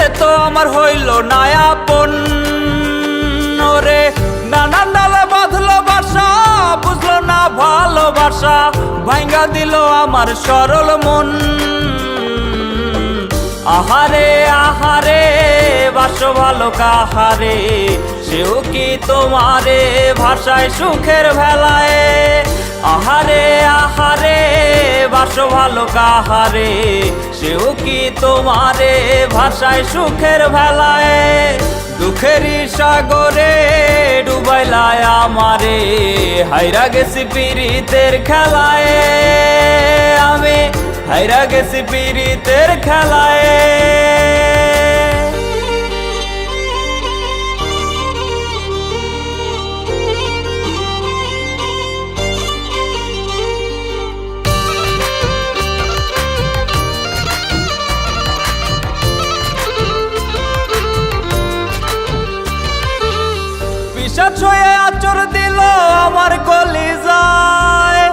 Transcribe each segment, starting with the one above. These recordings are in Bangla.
সে তো আমার হইল না আপন। ওরে নানান ডালে বাঁধলো বাসা, বুঝলো না ভালোবাসা, ভাঙ্গা দিল আমার সরল মন। আহারে আহারে বাসো ভালো কাহারে, সেও কি তোমারে ভাষায় সুখের ভেলায়। আহারে আহারে বাসো ভালো কাহারে, সেও কি তোমারে ভাষায় সুখের ভেলায়। দুঃখেরই সাগরে ডুবাইলায় আমারে, হাইরা গেছি পীড়িতের খেলায়। আমি হাইরা গেছি পীড়িতের খেলায়। পিশাচ হয়ে আচর দিল আমার কলিজায়,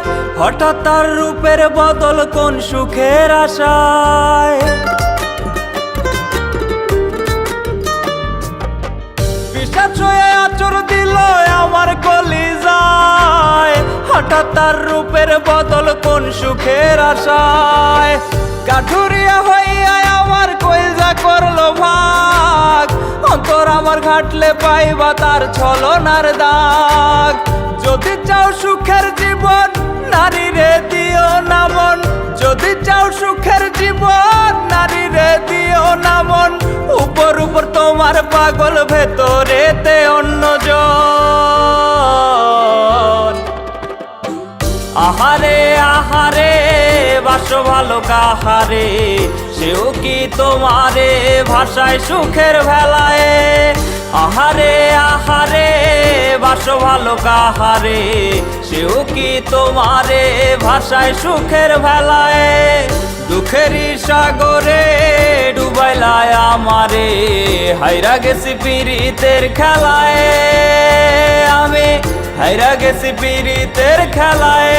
হঠাৎ তার রূপের বদল কোন সুখের আশায়। পিশাচ হয়ে আচর দিল আমার কলিজায়, হঠাৎ তার রূপের বদল কোন সুখের আশায়। কাঠুরিয়া হইয়া আমার কইজা করলো ভাগ, অন্তর আমার ঘাটলে পাইবা তার ছলনার দাগ। যদি চাও সুখের জীবন নারী রে দিও না মন, যদি চাও সুখের জীবন নারী রে দিও না মন। উপর উপর তোমার পাগল, ভেতরেতে অন্যজন। আহারে আহারে বাসো ভালো কাহারে, সেও কি তোমারে ভাষায় সুখের ভেলায়। আহারে আহারে বাসো ভালো কাহারে, সেও কি তোমারে ভাষায় সুখের ভেলায়। দুঃখেরই সাগরে ডুবাইলায় আমারে, হাইরা গেছি পীড়িতের খেলায়। আমি হাইরা গেছি পীড়িতের খেলায়।